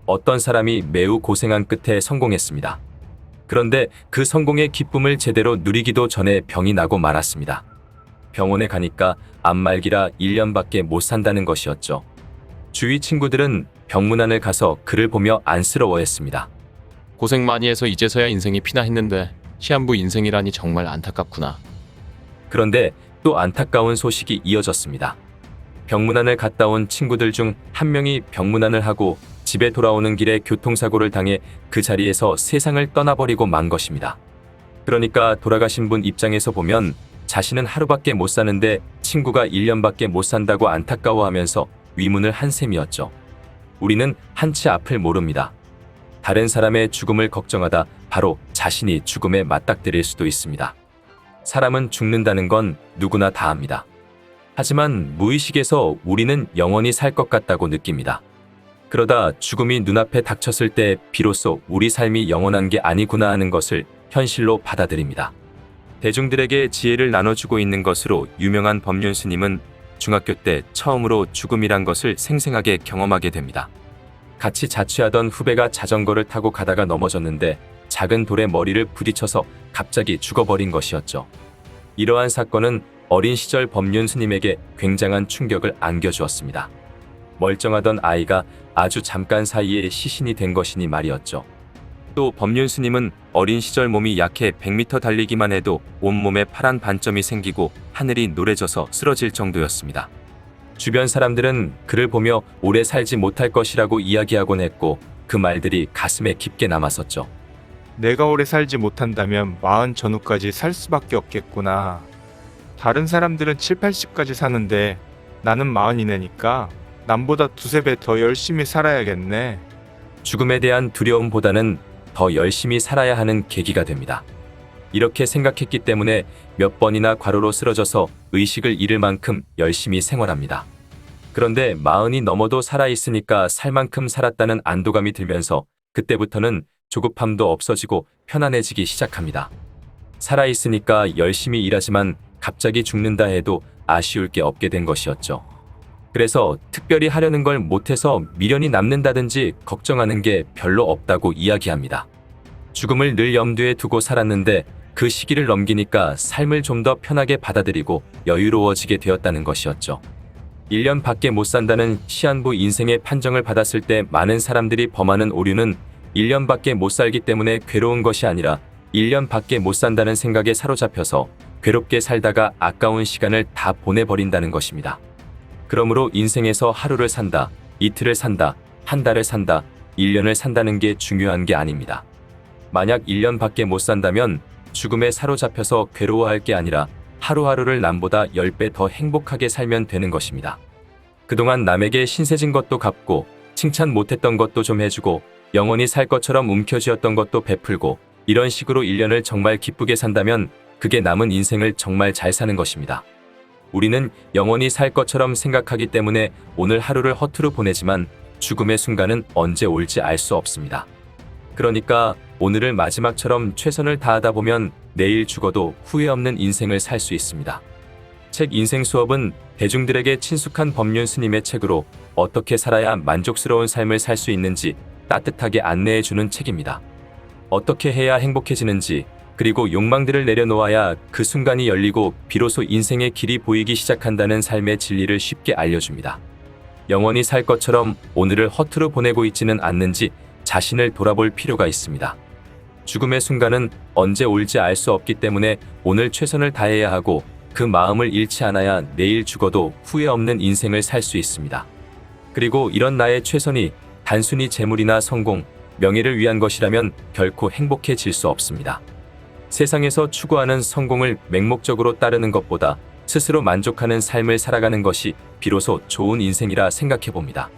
어떤 사람이 매우 고생한 끝에 성공했습니다. 그런데 그 성공의 기쁨을 제대로 누리기도 전에 병이 나고 말았습니다. 병원에 가니까 암말기라 1년밖에 못 산다는 것이었죠. 주위 친구들은 병문안을 가서 그를 보며 안쓰러워했습니다. 고생 많이 해서 이제서야 인생이 피나 했는데 시한부 인생이라니 정말 안타깝구나. 그런데 또 안타까운 소식이 이어졌습니다. 병문안을 갔다 온 친구들 중 한 명이 병문안을 하고 집에 돌아오는 길에 교통사고를 당해 그 자리에서 세상을 떠나버리고 만 것입니다. 그러니까 돌아가신 분 입장에서 보면 자신은 하루밖에 못 사는데 친구가 1년밖에 못 산다고 안타까워하면서 위문을 한 셈이었죠. 우리는 한치 앞을 모릅니다. 다른 사람의 죽음을 걱정하다 바로 자신이 죽음에 맞닥뜨릴 수도 있습니다. 사람은 죽는다는 건 누구나 다 압니다. 하지만 무의식에서 우리는 영원히 살 것 같다고 느낍니다. 그러다 죽음이 눈앞에 닥쳤을 때 비로소 우리 삶이 영원한 게 아니구나 하는 것을 현실로 받아들입니다. 대중들에게 지혜를 나눠주고 있는 것으로 유명한 법륜 스님은 중학교 때 처음으로 죽음이란 것을 생생하게 경험하게 됩니다. 같이 자취하던 후배가 자전거를 타고 가다가 넘어졌는데 작은 돌에 머리를 부딪혀서 갑자기 죽어버린 것이었죠. 이러한 사건은 어린 시절 법륜 스님에게 굉장한 충격을 안겨주었습니다. 멀쩡하던 아이가 아주 잠깐 사이에 시신이 된 것이니 말이었죠. 또 법륜 스님은 어린 시절 몸이 약해 100m 달리기만 해도 온몸에 파란 반점이 생기고 하늘이 노래져서 쓰러질 정도였습니다. 주변 사람들은 그를 보며 오래 살지 못할 것이라고 이야기하곤 했고 그 말들이 가슴에 깊게 남았었죠. 내가 오래 살지 못한다면 40 전후까지 살 수밖에 없겠구나. 다른 사람들은 7, 80까지 사는데 나는 40이네니까 남보다 두세 배 더 열심히 살아야겠네. 죽음에 대한 두려움보다는 더 열심히 살아야 하는 계기가 됩니다. 이렇게 생각했기 때문에 몇 번이나 과로로 쓰러져서 의식을 잃을 만큼 열심히 생활합니다. 그런데 40이 넘어도 살아있으니까 살 만큼 살았다는 안도감이 들면서 그때부터는 조급함도 없어지고 편안해지기 시작합니다. 살아있으니까 열심히 일하지만 갑자기 죽는다 해도 아쉬울 게 없게 된 것이었죠. 그래서 특별히 하려는 걸 못해서 미련이 남는다든지 걱정하는 게 별로 없다고 이야기합니다. 죽음을 늘 염두에 두고 살았는데 그 시기를 넘기니까 삶을 좀 더 편하게 받아들이고 여유로워지게 되었다는 것이었죠. 1년밖에 못 산다는 시한부 인생의 판정을 받았을 때 많은 사람들이 범하는 오류는 1년밖에 못 살기 때문에 괴로운 것이 아니라 1년밖에 못 산다는 생각에 사로잡혀서 괴롭게 살다가 아까운 시간을 다 보내버린다는 것입니다. 그러므로 인생에서 하루를 산다, 이틀을 산다, 한 달을 산다, 1년을 산다는 게 중요한 게 아닙니다. 만약 1년밖에 못 산다면 죽음에 사로잡혀서 괴로워할 게 아니라 하루하루를 남보다 10배 더 행복하게 살면 되는 것입니다. 그동안 남에게 신세진 것도 갚고 칭찬 못했던 것도 좀 해주고 영원히 살 것처럼 움켜쥐었던 것도 베풀고 이런 식으로 1년을 정말 기쁘게 산다면 그게 남은 인생을 정말 잘 사는 것입니다. 우리는 영원히 살 것처럼 생각하기 때문에 오늘 하루를 허투루 보내지만 죽음의 순간은 언제 올지 알 수 없습니다. 그러니까 오늘을 마지막처럼 최선을 다하다 보면 내일 죽어도 후회 없는 인생을 살 수 있습니다. 책 인생 수업은 대중들에게 친숙한 법륜 스님의 책으로 어떻게 살아야 만족스러운 삶을 살 수 있는지 따뜻하게 안내해주는 책입니다. 어떻게 해야 행복해지는지 그리고 욕망들을 내려놓아야 그 순간이 열리고 비로소 인생의 길이 보이기 시작한다는 삶의 진리를 쉽게 알려줍니다. 영원히 살 것처럼 오늘을 허투루 보내고 있지는 않는지 자신을 돌아볼 필요가 있습니다. 죽음의 순간은 언제 올지 알 수 없기 때문에 오늘 최선을 다해야 하고 그 마음을 잃지 않아야 내일 죽어도 후회 없는 인생을 살 수 있습니다. 그리고 이런 나의 최선이 단순히 재물이나 성공, 명예를 위한 것이라면 결코 행복해질 수 없습니다. 세상에서 추구하는 성공을 맹목적으로 따르는 것보다 스스로 만족하는 삶을 살아가는 것이 비로소 좋은 인생이라 생각해 봅니다.